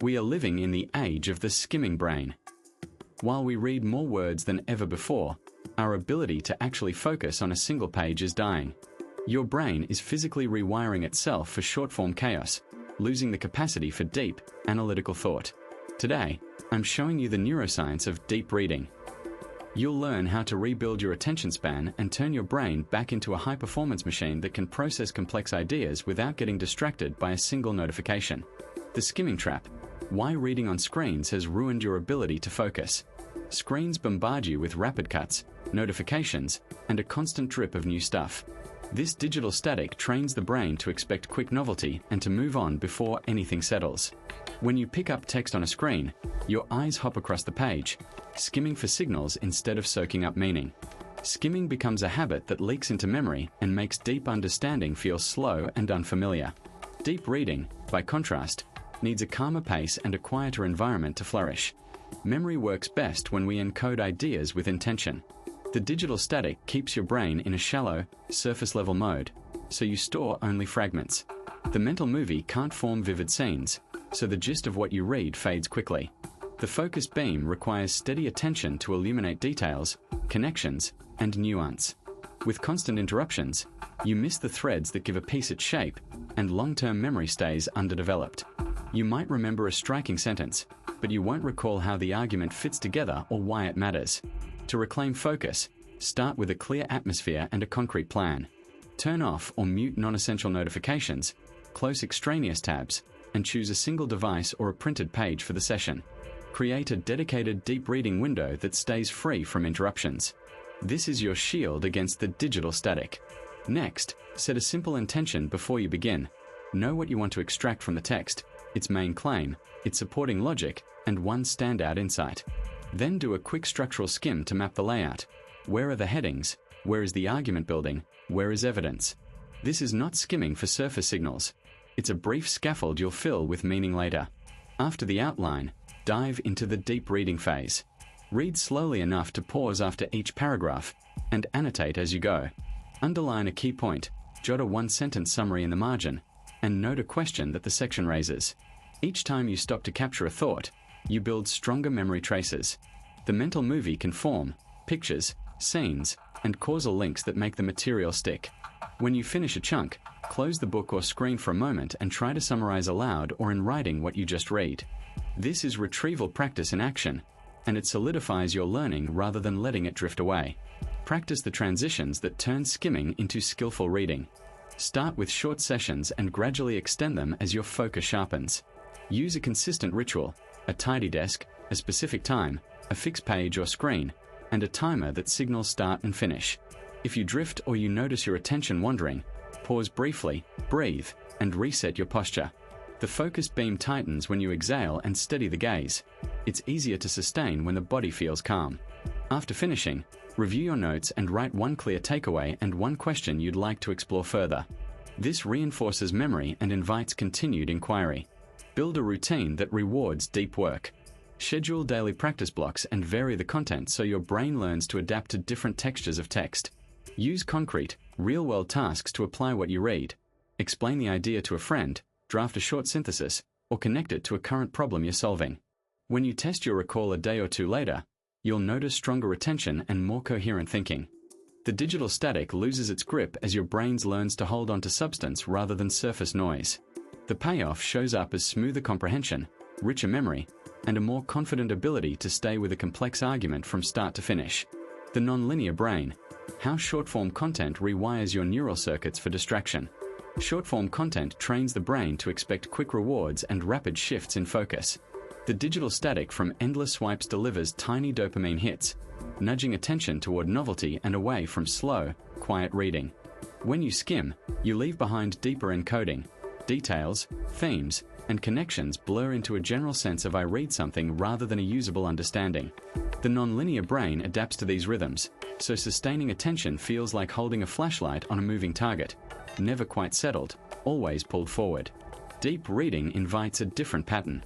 We are living in the age of the skimming brain. While we read more words than ever before, our ability to actually focus on a single page is dying. Your brain is physically rewiring itself for short-form chaos, losing the capacity for deep, analytical thought. Today, I'm showing you the neuroscience of deep reading. You'll learn how to rebuild your attention span and turn your brain back into a high-performance machine that can process complex ideas without getting distracted by a single notification. The skimming trap: why reading on screens has ruined your ability to focus. Screens bombard you with rapid cuts, notifications, and a constant drip of new stuff. This digital static trains the brain to expect quick novelty and to move on before anything settles. When you pick up text on a screen, your eyes hop across the page, skimming for signals instead of soaking up meaning. Skimming becomes a habit that leaks into memory and makes deep understanding feel slow and unfamiliar. Deep reading, by contrast, needs a calmer pace and a quieter environment to flourish. Memory works best when we encode ideas with intention. The digital static keeps your brain in a shallow, surface-level mode, so you store only fragments. The mental movie can't form vivid scenes, so the gist of what you read fades quickly. The focused beam requires steady attention to illuminate details, connections, and nuance. With constant interruptions, you miss the threads that give a piece its shape, and long-term memory stays underdeveloped. You might remember a striking sentence, but you won't recall how the argument fits together or why it matters. To reclaim focus, start with a clear atmosphere and a concrete plan. Turn off or mute non-essential notifications, close extraneous tabs, and choose a single device or a printed page for the session. Create a dedicated deep reading window that stays free from interruptions. This is your shield against the digital static. Next, set a simple intention before you begin. Know what you want to extract from the text, its main claim, its supporting logic, and one standout insight. Then do a quick structural skim to map the layout. Where are the headings? Where is the argument building? Where is evidence? This is not skimming for surface signals. It's a brief scaffold you'll fill with meaning later. After the outline, dive into the deep reading phase. Read slowly enough to pause after each paragraph, and annotate as you go. Underline a key point, jot a one-sentence summary in the margin, and note a question that the section raises. Each time you stop to capture a thought, you build stronger memory traces. The mental movie can form pictures, scenes, and causal links that make the material stick. When you finish a chunk, close the book or screen for a moment and try to summarize aloud or in writing what you just read. This is retrieval practice in action, and it solidifies your learning rather than letting it drift away. Practice the transitions that turn skimming into skillful reading. Start with short sessions and gradually extend them as your focus sharpens. Use a consistent ritual, a tidy desk, a specific time, a fixed page or screen, and a timer that signals start and finish. If you drift or you notice your attention wandering, pause briefly, breathe, and reset your posture. The focus beam tightens when you exhale and steady the gaze. It's easier to sustain when the body feels calm. After finishing, review your notes and write one clear takeaway and one question you'd like to explore further. This reinforces memory and invites continued inquiry. Build a routine that rewards deep work. Schedule daily practice blocks and vary the content so your brain learns to adapt to different textures of text. Use concrete, real-world tasks to apply what you read. Explain the idea to a friend, draft a short synthesis, or connect it to a current problem you're solving. When you test your recall a day or two later, you'll notice stronger retention and more coherent thinking. The digital static loses its grip as your brain learns to hold on to substance rather than surface noise. The payoff shows up as smoother comprehension, richer memory, and a more confident ability to stay with a complex argument from start to finish. The nonlinear brain: how short-form content rewires your neural circuits for distraction. Short-form content trains the brain to expect quick rewards and rapid shifts in focus. The digital static from endless swipes delivers tiny dopamine hits, nudging attention toward novelty and away from slow, quiet reading. When you skim, you leave behind deeper encoding. Details, themes, and connections blur into a general sense of I read something rather than a usable understanding. The nonlinear brain adapts to these rhythms, so sustaining attention feels like holding a flashlight on a moving target, never quite settled, always pulled forward. Deep reading invites a different pattern.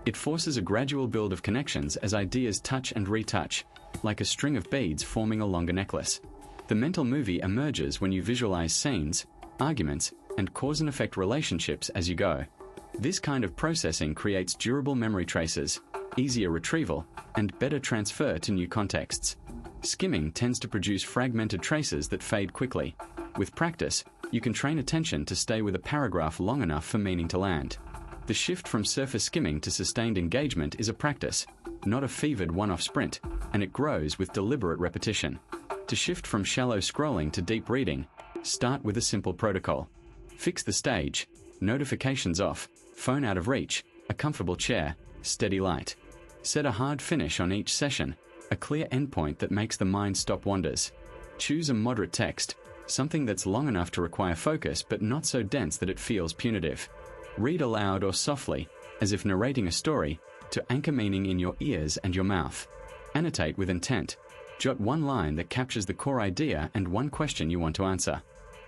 It forces a gradual build of connections as ideas touch and retouch, like a string of beads forming a longer necklace. The mental movie emerges when you visualize scenes, arguments, and cause and effect relationships as you go. This kind of processing creates durable memory traces, easier retrieval, and better transfer to new contexts. Skimming tends to produce fragmented traces that fade quickly. With practice, you can train attention to stay with a paragraph long enough for meaning to land. The shift from surface skimming to sustained engagement is a practice, not a fevered one-off sprint, and it grows with deliberate repetition. To shift from shallow scrolling to deep reading, start with a simple protocol. Fix the stage, notifications off, phone out of reach, a comfortable chair, steady light. Set a hard finish on each session, a clear endpoint that makes the mind stop wanders. Choose a moderate text, something that's long enough to require focus but not so dense that it feels punitive. Read aloud or softly, as if narrating a story, to anchor meaning in your ears and your mouth. Annotate with intent. Jot one line that captures the core idea and one question you want to answer.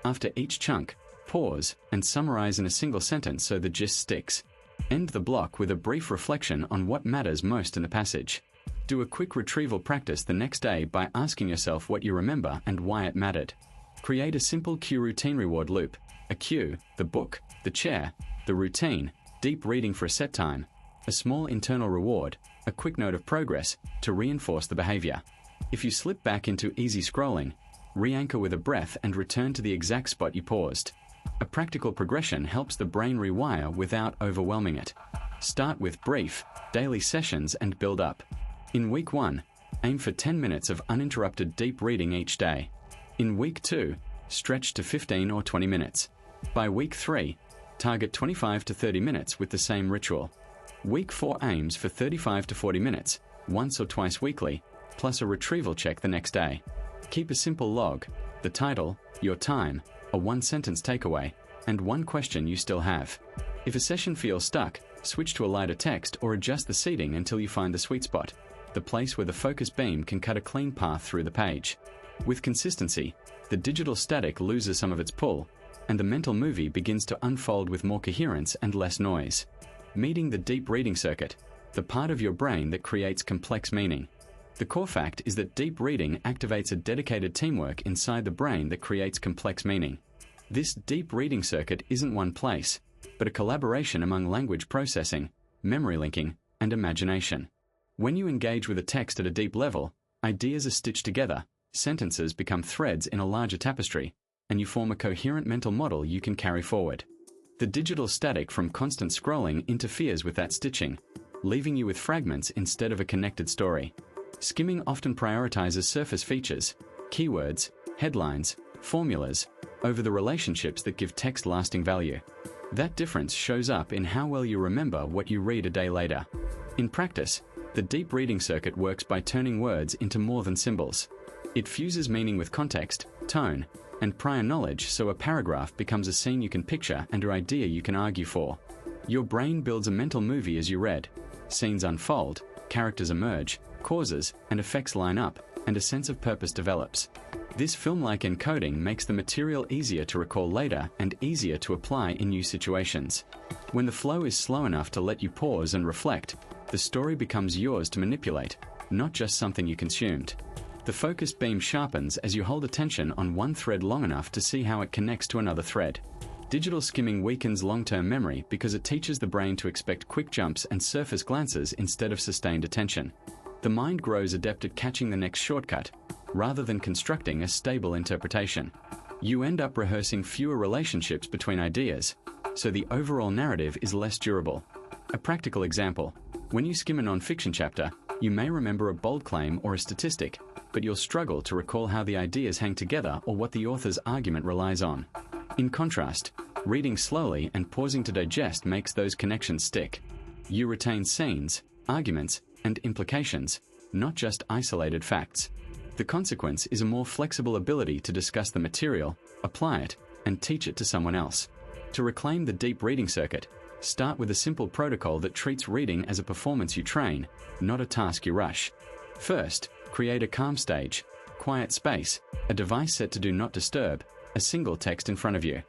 After each chunk, pause and summarize in a single sentence so the gist sticks. End the block with a brief reflection on what matters most in the passage. Do a quick retrieval practice the next day by asking yourself what you remember and why it mattered. Create a simple cue routine reward loop. A cue, the book, the chair, the routine, deep reading for a set time, a small internal reward, a quick note of progress to reinforce the behavior. If you slip back into easy scrolling, re-anchor with a breath and return to the exact spot you paused. A practical progression helps the brain rewire without overwhelming it. Start with brief, daily sessions and build up. In week 1, aim for 10 minutes of uninterrupted deep reading each day. In week 2, stretch to 15 or 20 minutes. By week 3, target 25 to 30 minutes with the same ritual. Week 4 aims for 35 to 40 minutes, once or twice weekly, plus a retrieval check the next day. Keep a simple log, the title, your time, a one-sentence takeaway, and one question you still have. If a session feels stuck, switch to a lighter text or adjust the seating until you find the sweet spot, the place where the focus beam can cut a clean path through the page. With consistency, the digital static loses some of its pull, and the mental movie begins to unfold with more coherence and less noise. Meeting the deep reading circuit, the part of your brain that creates complex meaning. The core fact is that deep reading activates a dedicated teamwork inside the brain that creates complex meaning. This deep reading circuit isn't one place, but a collaboration among language processing, memory linking, and imagination. When you engage with a text at a deep level, ideas are stitched together, sentences become threads in a larger tapestry, and you form a coherent mental model you can carry forward. The digital static from constant scrolling interferes with that stitching, leaving you with fragments instead of a connected story. Skimming often prioritizes surface features, keywords, headlines, formulas, over the relationships that give text lasting value. That difference shows up in how well you remember what you read a day later. In practice, the deep reading circuit works by turning words into more than symbols. It fuses meaning with context, tone, and prior knowledge so a paragraph becomes a scene you can picture and an idea you can argue for. Your brain builds a mental movie as you read. Scenes unfold, characters emerge, causes and effects line up, and a sense of purpose develops. This film-like encoding makes the material easier to recall later and easier to apply in new situations. When the flow is slow enough to let you pause and reflect, the story becomes yours to manipulate, not just something you consumed. The focus beam sharpens as you hold attention on one thread long enough to see how it connects to another thread. Digital skimming weakens long-term memory because it teaches the brain to expect quick jumps and surface glances instead of sustained attention. The mind grows adept at catching the next shortcut, rather than constructing a stable interpretation. You end up rehearsing fewer relationships between ideas, so the overall narrative is less durable. A practical example: when you skim a non-fiction chapter, you may remember a bold claim or a statistic, but you'll struggle to recall how the ideas hang together or what the author's argument relies on. In contrast, reading slowly and pausing to digest makes those connections stick. You retain scenes, arguments, and implications, not just isolated facts. The consequence is a more flexible ability to discuss the material, apply it, and teach it to someone else. To reclaim the deep reading circuit, start with a simple protocol that treats reading as a performance you train, not a task you rush. First, create a calm stage, quiet space, a device set to do not disturb, a single text in front of you.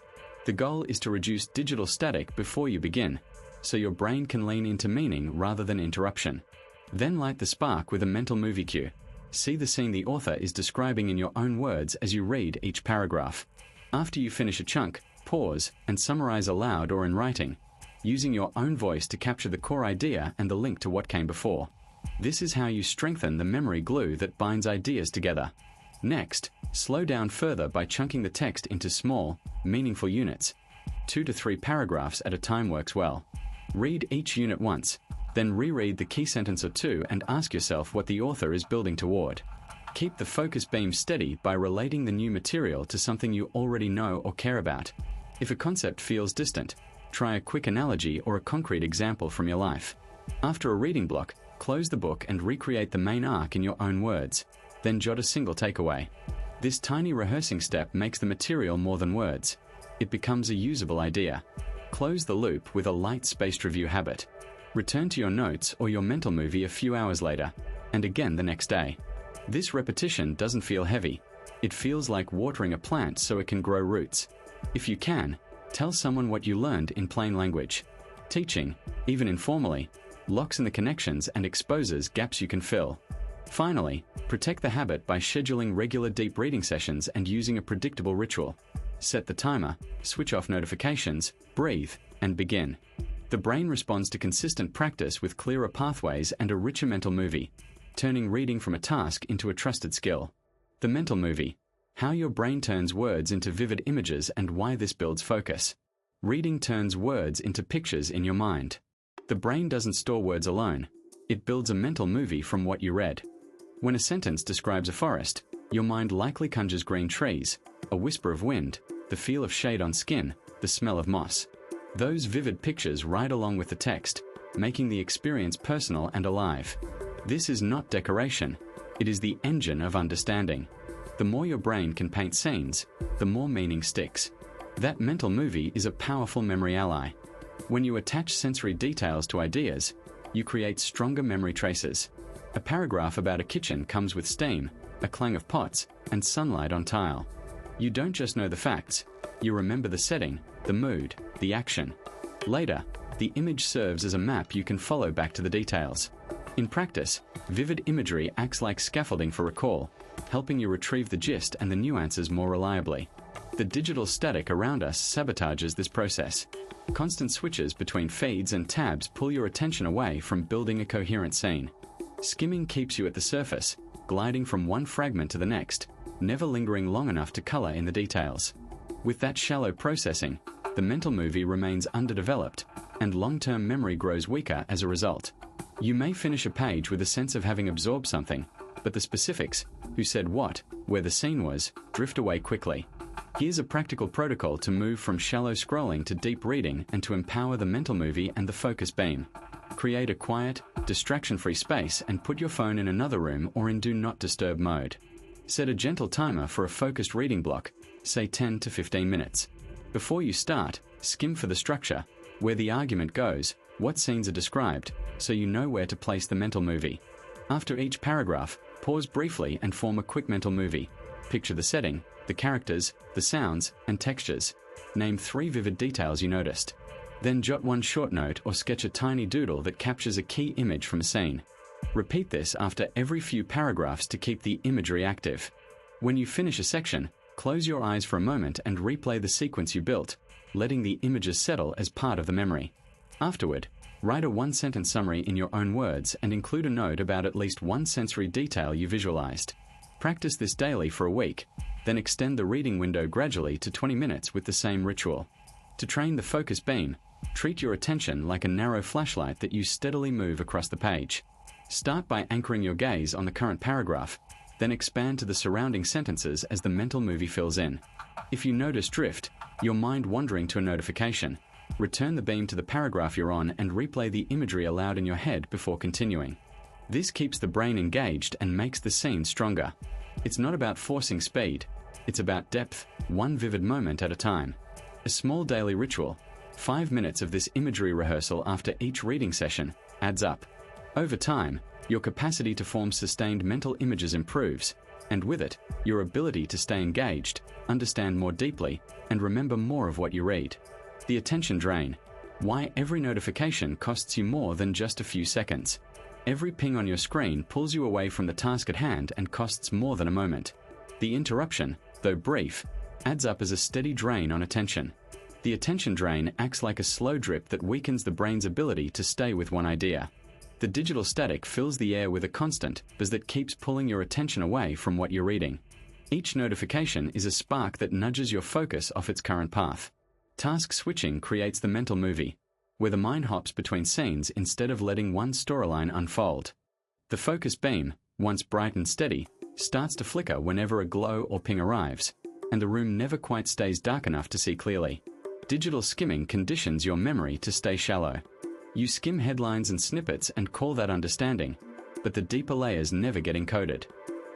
The goal is to reduce digital static before you begin, so your brain can lean into meaning rather than interruption. Then light the spark with a mental movie cue. See the scene the author is describing in your own words as you read each paragraph. After you finish a chunk, pause and summarize aloud or in writing. using your own voice to capture the core idea and the link to what came before. This is how you strengthen the memory glue that binds ideas together. Next, slow down further by chunking the text into small, meaningful units. 2 to 3 paragraphs at a time works well. Read each unit once, then reread the key sentence or two and ask yourself what the author is building toward. Keep the focus beam steady by relating the new material to something you already know or care about. If a concept feels distant, try a quick analogy or a concrete example from your life. After a reading block, close the book and recreate the main arc in your own words. Then jot a single takeaway. This tiny rehearsing step makes the material more than words. It becomes a usable idea. Close the loop with a light spaced review habit. Return to your notes or your mental movie a few hours later, and again the next day. This repetition doesn't feel heavy. It feels like watering a plant so it can grow roots. If you can, tell someone what you learned in plain language. Teaching, even informally, locks in the connections and exposes gaps you can fill. Finally, protect the habit by scheduling regular deep reading sessions and using a predictable ritual. Set the timer, switch off notifications, breathe, and begin. The brain responds to consistent practice with clearer pathways and a richer mental movie, turning reading from a task into a trusted skill. The mental movie: how your brain turns words into vivid images and why this builds focus. Reading turns words into pictures in your mind. The brain doesn't store words alone. It builds a mental movie from what you read. When a sentence describes a forest, your mind likely conjures green trees, a whisper of wind, the feel of shade on skin, the smell of moss. Those vivid pictures ride along with the text, making the experience personal and alive. This is not decoration. It is the engine of understanding. The more your brain can paint scenes, the more meaning sticks. That mental movie is a powerful memory ally. When you attach sensory details to ideas, you create stronger memory traces. A paragraph about a kitchen comes with steam, a clang of pots, and sunlight on tile. You don't just know the facts, you remember the setting, the mood, the action. Later, the image serves as a map you can follow back to the details. In practice, vivid imagery acts like scaffolding for recall, helping you retrieve the gist and the nuances more reliably. The digital static around us sabotages this process. Constant switches between feeds and tabs pull your attention away from building a coherent scene. Skimming keeps you at the surface, gliding from one fragment to the next, never lingering long enough to color in the details. With that shallow processing, the mental movie remains underdeveloped, and long-term memory grows weaker as a result. You may finish a page with a sense of having absorbed something, but the specifics, who said what, where the scene was, drift away quickly. Here's a practical protocol to move from shallow scrolling to deep reading and to empower the mental movie and the focus beam. Create a quiet, distraction-free space and put your phone in another room or in Do Not Disturb mode. Set a gentle timer for a focused reading block, say 10 to 15 minutes. Before you start, skim for the structure, where the argument goes, what scenes are described, so you know where to place the mental movie. After each paragraph, pause briefly and form a quick mental movie. Picture the setting, the characters, the sounds, and textures. Name 3 vivid details you noticed. Then jot one short note or sketch a tiny doodle that captures a key image from a scene. Repeat this after every few paragraphs to keep the imagery active. When you finish a section, close your eyes for a moment and replay the sequence you built, letting the images settle as part of the memory. Afterward, write a one-sentence summary in your own words and include a note about at least one sensory detail you visualized. Practice this daily for a week, then extend the reading window gradually to 20 minutes with the same ritual. To train the focus beam, treat your attention like a narrow flashlight that you steadily move across the page. Start by anchoring your gaze on the current paragraph, then expand to the surrounding sentences as the mental movie fills in. If you notice drift, your mind wandering to a notification, return the beam to the paragraph you're on and replay the imagery aloud in your head before continuing. This keeps the brain engaged and makes the scene stronger. It's not about forcing speed, it's about depth, one vivid moment at a time. A small daily ritual, 5 minutes of this imagery rehearsal after each reading session, adds up. Over time, your capacity to form sustained mental images improves, and with it, your ability to stay engaged, understand more deeply, and remember more of what you read. The attention drain. Why every notification costs you more than just a few seconds. Every ping on your screen pulls you away from the task at hand and costs more than a moment. The interruption, though brief, adds up as a steady drain on attention. The attention drain acts like a slow drip that weakens the brain's ability to stay with one idea. The digital static fills the air with a constant buzz that keeps pulling your attention away from what you're reading. Each notification is a spark that nudges your focus off its current path. Task switching creates the mental movie, where the mind hops between scenes instead of letting one storyline unfold. The focus beam, once bright and steady, starts to flicker whenever a glow or ping arrives, and the room never quite stays dark enough to see clearly. Digital skimming conditions your memory to stay shallow. You skim headlines and snippets and call that understanding, but the deeper layers never get encoded.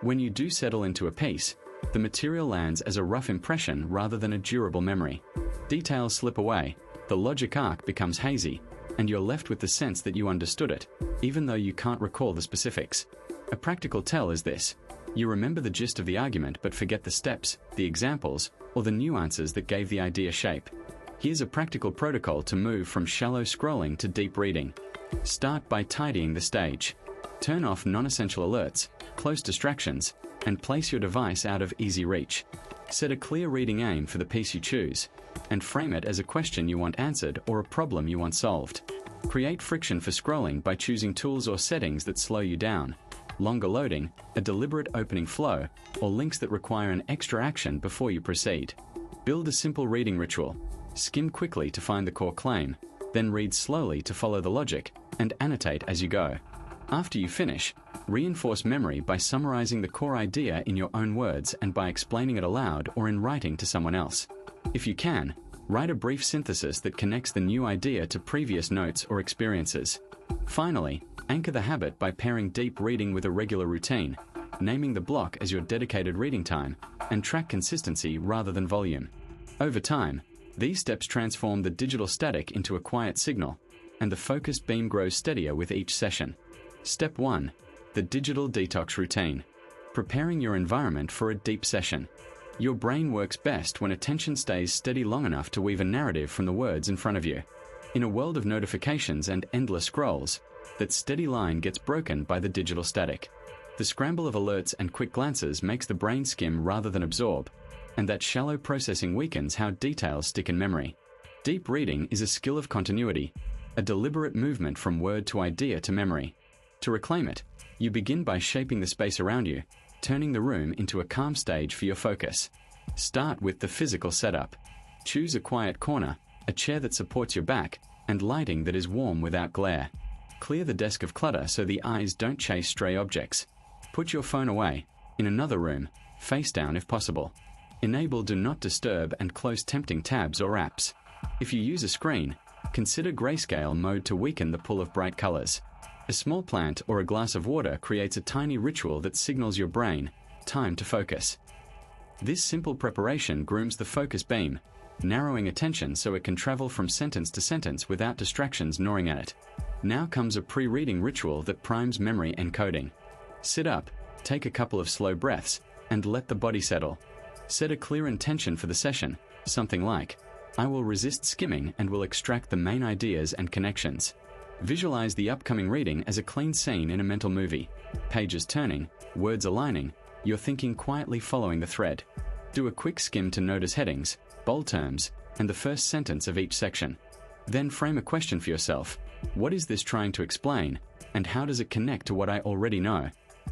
When you do settle into a piece, the material lands as a rough impression rather than a durable memory. Details slip away, the logic arc becomes hazy, and you're left with the sense that you understood it, even though you can't recall the specifics. A practical tell is this: you remember the gist of the argument but forget the steps, the examples, or the nuances that gave the idea shape. Here's a practical protocol to move from shallow scrolling to deep reading. Start by tidying the stage. Turn off non-essential alerts, close distractions, and place your device out of easy reach. Set a clear reading aim for the piece you choose, and frame it as a question you want answered or a problem you want solved. Create friction for scrolling by choosing tools or settings that slow you down. Longer loading, a deliberate opening flow, or links that require an extra action before you proceed. Build a simple reading ritual. Skim quickly to find the core claim, then read slowly to follow the logic, and annotate as you go. After you finish, reinforce memory by summarizing the core idea in your own words and by explaining it aloud or in writing to someone else. If you can, write a brief synthesis that connects the new idea to previous notes or experiences. Finally, anchor the habit by pairing deep reading with a regular routine, naming the block as your dedicated reading time, and track consistency rather than volume. Over time, these steps transform the digital static into a quiet signal, and the focused beam grows steadier with each session. Step 1. The digital detox routine. Preparing your environment for a deep session. Your brain works best when attention stays steady long enough to weave a narrative from the words in front of you. In a world of notifications and endless scrolls, that steady line gets broken by the digital static. The scramble of alerts and quick glances makes the brain skim rather than absorb, and that shallow processing weakens how details stick in memory. Deep reading is a skill of continuity, a deliberate movement from word to idea to memory. To reclaim it, you begin by shaping the space around you, turning the room into a calm stage for your focus. Start with the physical setup. Choose a quiet corner, a chair that supports your back, and lighting that is warm without glare. Clear the desk of clutter so the eyes don't chase stray objects. Put your phone away, in another room, face down if possible. Enable Do Not Disturb and close tempting tabs or apps. If you use a screen, consider grayscale mode to weaken the pull of bright colors. A small plant or a glass of water creates a tiny ritual that signals your brain, time to focus. This simple preparation grooms the focus beam, narrowing attention so it can travel from sentence to sentence without distractions gnawing at it. Now comes a pre-reading ritual that primes memory encoding. Sit up, take a couple of slow breaths, and let the body settle. Set a clear intention for the session, something like, I will resist skimming and will extract the main ideas and connections. Visualize the upcoming reading as a clean scene in a mental movie. Pages turning, words aligning, your thinking quietly following the thread. Do a quick skim to notice headings, bold terms, and the first sentence of each section. Then frame a question for yourself. What is this trying to explain, and how does it connect to what I already know?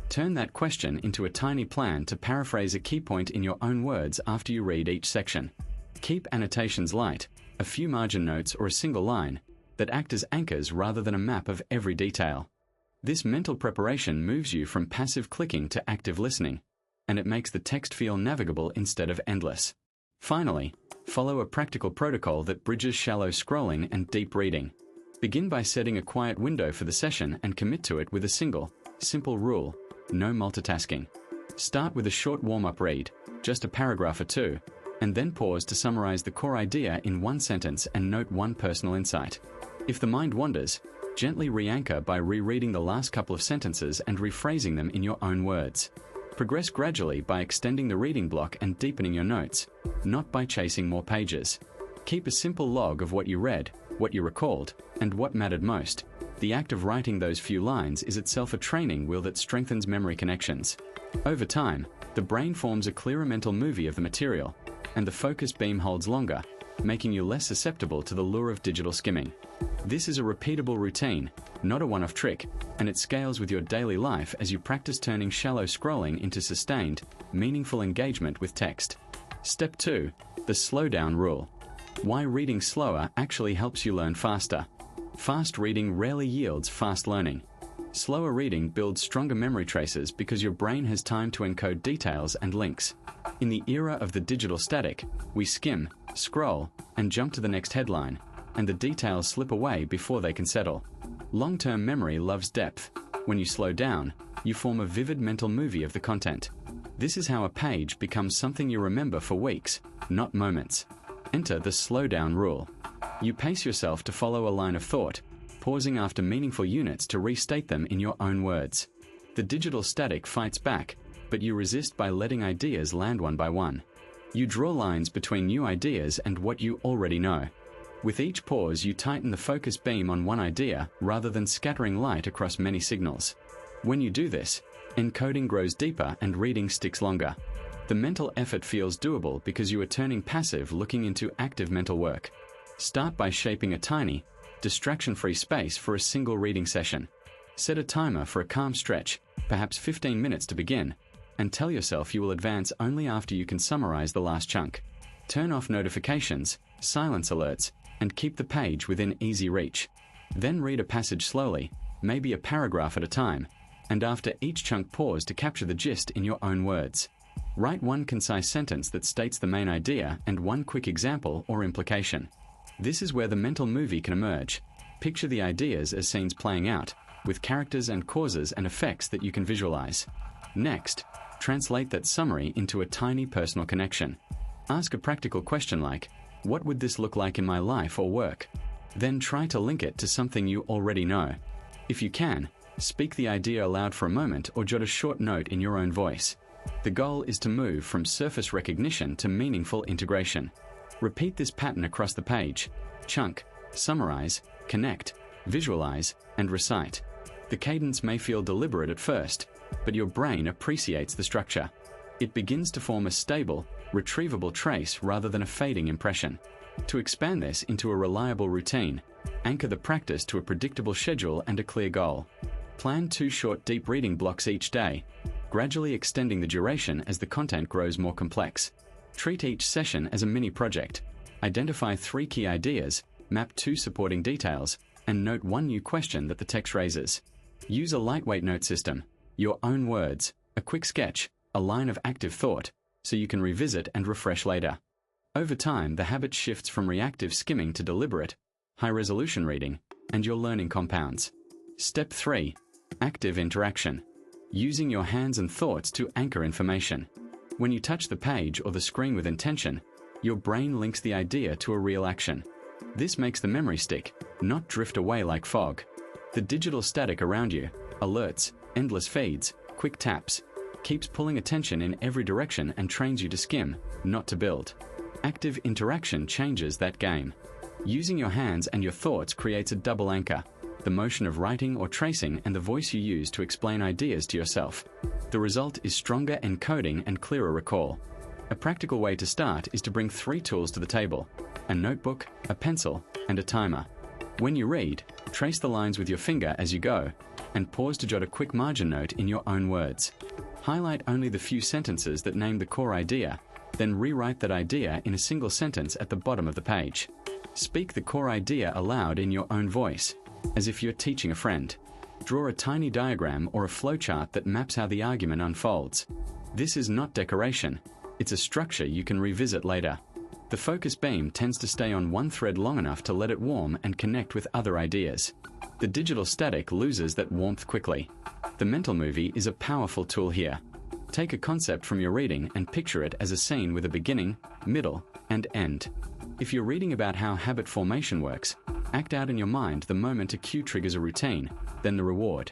Turn that question into a tiny plan to paraphrase a key point in your own words after you read each section. Keep annotations light, a few margin notes or a single line, that act as anchors rather than a map of every detail. This mental preparation moves you from passive clicking to active listening, and it makes the text feel navigable instead of endless. Finally, follow a practical protocol that bridges shallow scrolling and deep reading. Begin by setting a quiet window for the session and commit to it with a single, simple rule: no multitasking. Start with a short warm-up read, just a paragraph or two, and then pause to summarize the core idea in one sentence and note one personal insight. If the mind wanders, gently re-anchor by rereading the last couple of sentences and rephrasing them in your own words. Progress gradually by extending the reading block and deepening your notes, not by chasing more pages. Keep a simple log of what you read, what you recalled, and what mattered most. The act of writing those few lines is itself a training wheel that strengthens memory connections. Over time, the brain forms a clearer mental movie of the material, and the focus beam holds longer, making you less susceptible to the lure of digital skimming. This is a repeatable routine, not a one-off trick, and it scales with your daily life as you practice turning shallow scrolling into sustained, meaningful engagement with text. Step 2. The slowdown rule. Why reading slower actually helps you learn faster. Fast reading rarely yields fast learning. Slower reading builds stronger memory traces because your brain has time to encode details and links. In the era of the digital static, we skim, scroll, and jump to the next headline, and the details slip away before they can settle. Long-term memory loves depth. When you slow down, you form a vivid mental movie of the content. This is how a page becomes something you remember for weeks, not moments. Enter the slowdown rule. You pace yourself to follow a line of thought, pausing after meaningful units to restate them in your own words. The digital static fights back, but you resist by letting ideas land one by one. You draw lines between new ideas and what you already know. With each pause, you tighten the focus beam on one idea rather than scattering light across many signals. When you do this, encoding grows deeper and reading sticks longer. The mental effort feels doable because you are turning passive looking into active mental work. Start by shaping a tiny, distraction-free space for a single reading session. Set a timer for a calm stretch, perhaps 15 minutes to begin, and tell yourself you will advance only after you can summarize the last chunk. Turn off notifications, silence alerts, and keep the page within easy reach. Then read a passage slowly, maybe a paragraph at a time, and after each chunk pause to capture the gist in your own words. Write one concise sentence that states the main idea and one quick example or implication. This is where the mental movie can emerge. Picture the ideas as scenes playing out, with characters and causes and effects that you can visualize. Next, translate that summary into a tiny personal connection. Ask a practical question like, what would this look like in my life or work? Then try to link it to something you already know. If you can, speak the idea aloud for a moment or jot a short note in your own voice. The goal is to move from surface recognition to meaningful integration. Repeat this pattern across the page. Chunk, summarize, connect, visualize, and recite. The cadence may feel deliberate at first, but your brain appreciates the structure. It begins to form a stable, retrievable trace rather than a fading impression. To expand this into a reliable routine, anchor the practice to a predictable schedule and a clear goal. Plan 2 short deep reading blocks each day, gradually extending the duration as the content grows more complex. Treat each session as a mini project. Identify 3 key ideas, map 2 supporting details, and note 1 new question that the text raises. Use a lightweight note system, your own words, a quick sketch, a line of active thought, so you can revisit and refresh later. Over time, the habit shifts from reactive skimming to deliberate, high-resolution reading, and your learning compounds. Step 3. Active interaction. Using your hands and thoughts to anchor information. When you touch the page or the screen with intention, your brain links the idea to a real action. This makes the memory stick, not drift away like fog. The digital static around you, alerts, endless feeds, quick taps, keeps pulling attention in every direction and trains you to skim, not to build. Active interaction changes that game. Using your hands and your thoughts creates a double anchor, the motion of writing or tracing and the voice you use to explain ideas to yourself. The result is stronger encoding and clearer recall. A practical way to start is to bring 3 tools to the table: a notebook, a pencil, and a timer. When you read, trace the lines with your finger as you go, and pause to jot a quick margin note in your own words. Highlight only the few sentences that name the core idea, then rewrite that idea in a single sentence at the bottom of the page. Speak the core idea aloud in your own voice, as if you're teaching a friend. Draw a tiny diagram or a flowchart that maps how the argument unfolds. This is not decoration, it's a structure you can revisit later. The focus beam tends to stay on one thread long enough to let it warm and connect with other ideas. The digital static loses that warmth quickly. The mental movie is a powerful tool here. Take a concept from your reading and picture it as a scene with a beginning, middle, and end. If you're reading about how habit formation works, act out in your mind the moment a cue triggers a routine, then the reward.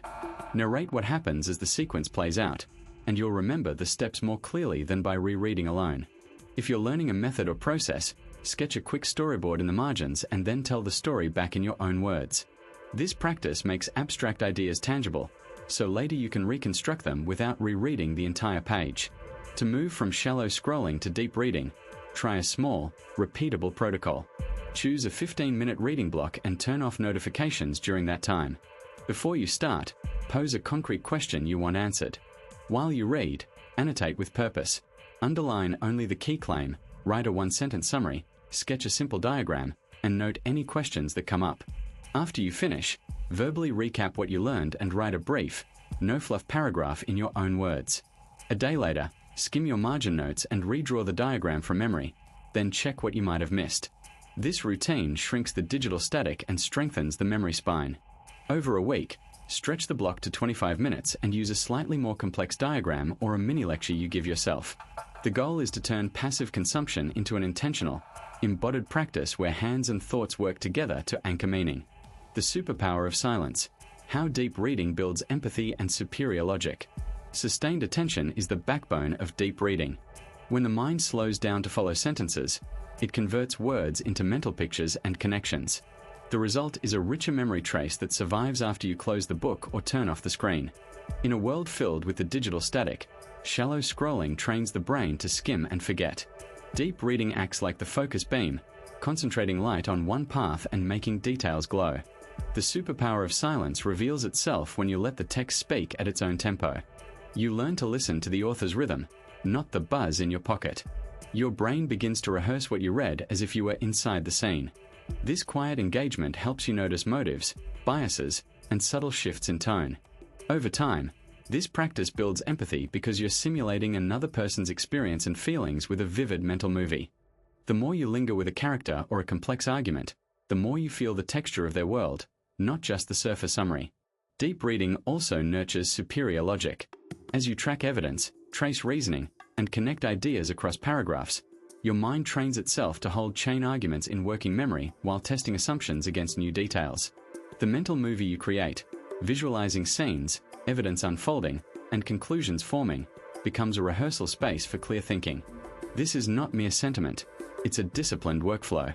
Narrate what happens as the sequence plays out, and you'll remember the steps more clearly than by rereading alone. If you're learning a method or process, sketch a quick storyboard in the margins and then tell the story back in your own words. This practice makes abstract ideas tangible, so later you can reconstruct them without rereading the entire page. To move from shallow scrolling to deep reading, try a small, repeatable protocol. Choose a 15-minute reading block and turn off notifications during that time. Before you start, pose a concrete question you want answered. While you read, annotate with purpose. Underline only the key claim, write a one-sentence summary, sketch a simple diagram, and note any questions that come up. After you finish, verbally recap what you learned and write a brief, no-fluff paragraph in your own words. A day later, skim your margin notes and redraw the diagram from memory, then check what you might have missed. This routine shrinks the digital static and strengthens the memory spine. Over a week, stretch the block to 25 minutes and use a slightly more complex diagram or a mini-lecture you give yourself. The goal is to turn passive consumption into an intentional, embodied practice where hands and thoughts work together to anchor meaning. The superpower of silence. How deep reading builds empathy and superior logic. Sustained attention is the backbone of deep reading. When the mind slows down to follow sentences, it converts words into mental pictures and connections. The result is a richer memory trace that survives after you close the book or turn off the screen. In a world filled with the digital static, shallow scrolling trains the brain to skim and forget. Deep reading acts like the focus beam, concentrating light on one path and making details glow. The superpower of silence reveals itself when you let the text speak at its own tempo. You learn to listen to the author's rhythm, not the buzz in your pocket. Your brain begins to rehearse what you read as if you were inside the scene. This quiet engagement helps you notice motives, biases, and subtle shifts in tone. Over time, this practice builds empathy because you're simulating another person's experience and feelings with a vivid mental movie. The more you linger with a character or a complex argument, the more you feel the texture of their world, not just the surface summary. Deep reading also nurtures superior logic. As you track evidence, trace reasoning, and connect ideas across paragraphs, your mind trains itself to hold chain arguments in working memory while testing assumptions against new details. The mental movie you create, visualizing scenes, evidence unfolding, and conclusions forming, becomes a rehearsal space for clear thinking. This is not mere sentiment, it's a disciplined workflow.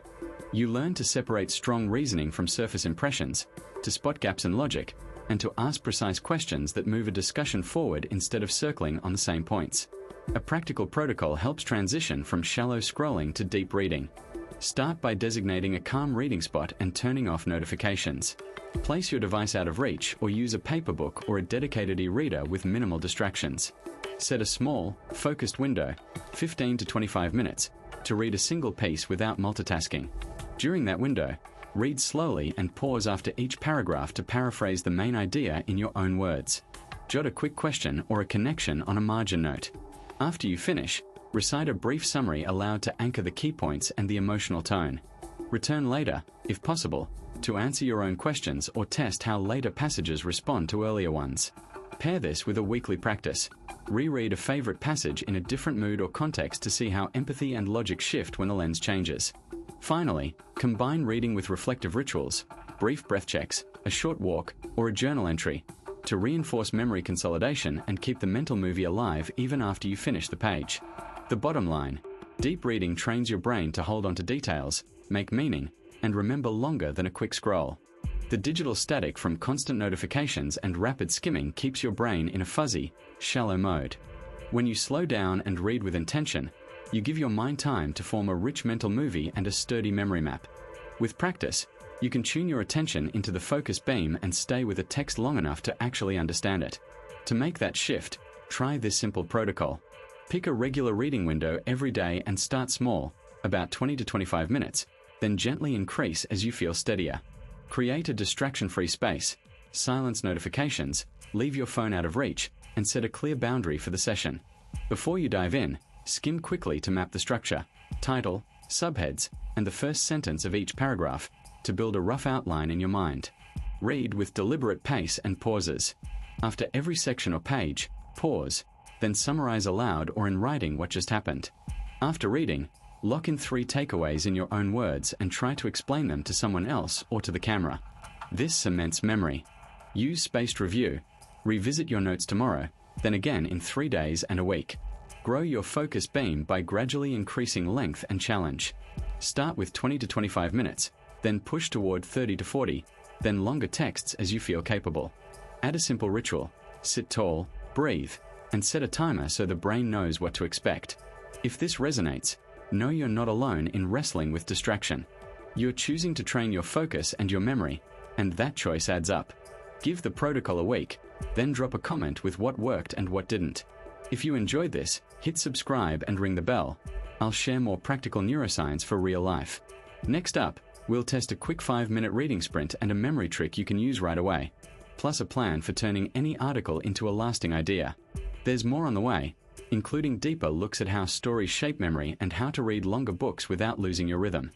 You learn to separate strong reasoning from surface impressions, to spot gaps in logic, and to ask precise questions that move a discussion forward instead of circling on the same points. A practical protocol helps transition from shallow scrolling to deep reading. Start by designating a calm reading spot and turning off notifications. Place your device out of reach or use a paper book or a dedicated e-reader with minimal distractions. Set a small, focused window, 15 to 25 minutes, to read a single piece without multitasking. During that window, read slowly and pause after each paragraph to paraphrase the main idea in your own words. Jot a quick question or a connection on a margin note. After you finish, recite a brief summary aloud to anchor the key points and the emotional tone. Return later, if possible, to answer your own questions or test how later passages respond to earlier ones. Pair this with a weekly practice. Reread a favorite passage in a different mood or context to see how empathy and logic shift when the lens changes. Finally, combine reading with reflective rituals, brief breath checks, a short walk, or a journal entry, to reinforce memory consolidation and keep the mental movie alive even after you finish the page. The bottom line: deep reading trains your brain to hold on to details, make meaning, and remember longer than a quick scroll. The digital static from constant notifications and rapid skimming keeps your brain in a fuzzy, shallow mode. When you slow down and read with intention, you give your mind time to form a rich mental movie and a sturdy memory map. With practice, you can tune your attention into the focus beam and stay with a text long enough to actually understand it. To make that shift, try this simple protocol. Pick a regular reading window every day and start small, about 20 to 25 minutes, then gently increase as you feel steadier. Create a distraction-free space, silence notifications, leave your phone out of reach, and set a clear boundary for the session. Before you dive in, skim quickly to map the structure, title, subheads, and the first sentence of each paragraph, to build a rough outline in your mind. Read with deliberate pace and pauses. After every section or page, pause, then summarize aloud or in writing what just happened. After reading, lock in 3 takeaways in your own words and try to explain them to someone else or to the camera. This cements memory. Use spaced review. Revisit your notes tomorrow, then again in 3 days and a week. Grow your focus beam by gradually increasing length and challenge. Start with 20 to 25 minutes, then push toward 30 to 40, then longer texts as you feel capable. Add a simple ritual, sit tall, breathe, and set a timer so the brain knows what to expect. If this resonates, know you're not alone in wrestling with distraction. You're choosing to train your focus and your memory, and that choice adds up. Give the protocol a week, then drop a comment with what worked and what didn't. If you enjoyed this, hit subscribe and ring the bell. I'll share more practical neuroscience for real life. Next up, we'll test a quick 5-minute reading sprint and a memory trick you can use right away, plus a plan for turning any article into a lasting idea. There's more on the way, including deeper looks at how stories shape memory and how to read longer books without losing your rhythm.